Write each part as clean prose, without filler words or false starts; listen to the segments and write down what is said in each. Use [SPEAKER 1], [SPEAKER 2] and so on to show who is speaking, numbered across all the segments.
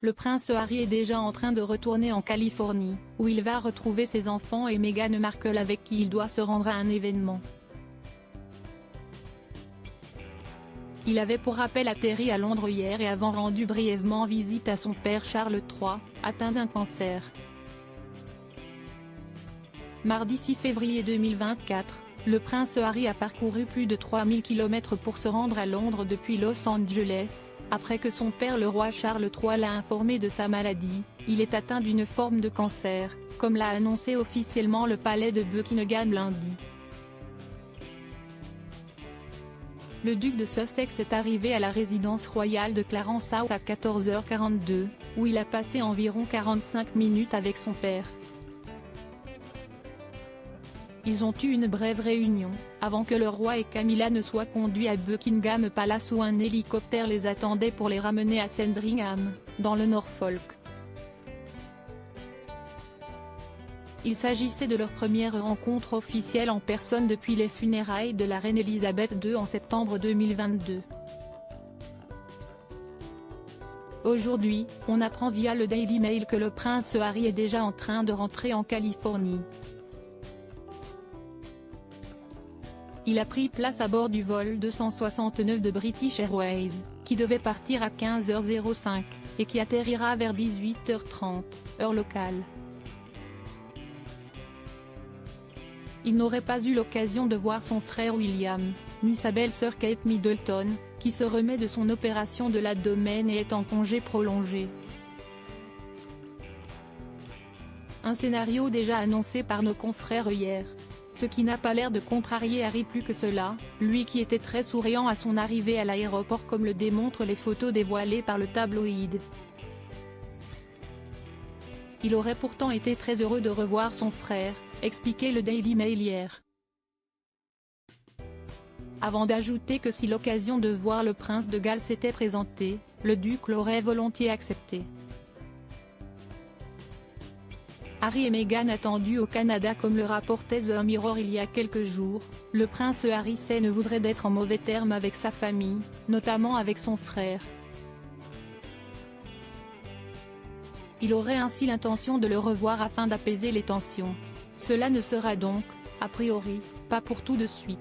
[SPEAKER 1] le prince Harry est déjà en train de retourner en Californie, où il va retrouver ses enfants et Meghan Markle avec qui il doit se rendre à un événement. Il avait pour rappel atterri à Londres hier et avant rendu brièvement visite à son père Charles III, atteint d'un cancer. Mardi 6 février 2024, le prince Harry a parcouru plus de 3000 km pour se rendre à Londres depuis Los Angeles, après que son père le roi Charles III l'a informé de sa maladie. Il est atteint d'une forme de cancer, comme l'a annoncé officiellement le palais de Buckingham lundi. Le duc de Sussex est arrivé à la résidence royale de Clarence House à 14h42, où il a passé environ 45 minutes avec son père. Ils ont eu une brève réunion, avant que le roi et Camilla ne soient conduits à Buckingham Palace où un hélicoptère les attendait pour les ramener à Sandringham, dans le Norfolk. Il s'agissait de leur première rencontre officielle en personne depuis les funérailles de la reine Elisabeth II en septembre 2022. Aujourd'hui, on apprend via le Daily Mail que le prince Harry est déjà en train de rentrer en Californie. Il a pris place à bord du vol 269 de British Airways, qui devait partir à 15h05, et qui atterrira vers 18h30, heure locale. Il n'aurait pas eu l'occasion de voir son frère William, ni sa belle-sœur Kate Middleton, qui se remet de son opération de l'abdomen et est en congé prolongé. Un scénario déjà annoncé par nos confrères hier. Ce qui n'a pas l'air de contrarier Harry plus que cela, lui qui était très souriant à son arrivée à l'aéroport comme le démontrent les photos dévoilées par le tabloïd. Il aurait pourtant été très heureux de revoir son frère, expliquait le Daily Mail hier. Avant d'ajouter que si l'occasion de voir le prince de Galles s'était présentée, le duc l'aurait volontiers accepté. Harry et Meghan attendus au Canada comme le rapportait The Mirror il y a quelques jours, le prince Harry ne voudrait d'être en mauvais termes avec sa famille, notamment avec son frère. Il aurait ainsi l'intention de le revoir afin d'apaiser les tensions. Cela ne sera donc, a priori, pas pour tout de suite.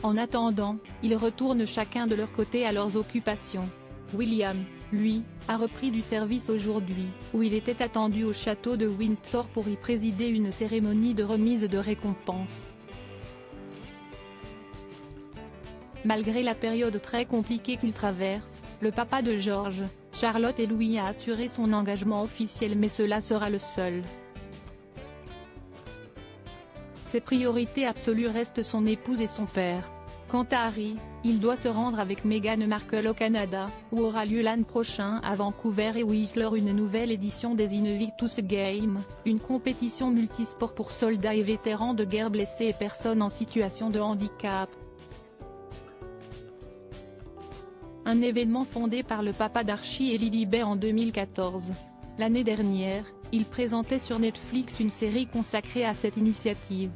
[SPEAKER 1] En attendant, ils retournent chacun de leur côté à leurs occupations. William, lui, a repris du service aujourd'hui, où il était attendu au château de Windsor pour y présider une cérémonie de remise de récompenses. Malgré la période très compliquée qu'il traverse, le papa de George, Charlotte et Louis a assuré son engagement officiel, mais cela sera le seul. Ses priorités absolues restent son épouse et son père. Quant à Harry, il doit se rendre avec Meghan Markle au Canada, où aura lieu l'an prochain à Vancouver et Whistler une nouvelle édition des Invictus Games, une compétition multisport pour soldats et vétérans de guerre blessés et personnes en situation de handicap. Un événement fondé par le papa d'Archie et Lilibet en 2014. L'année dernière, il présentait sur Netflix une série consacrée à cette initiative.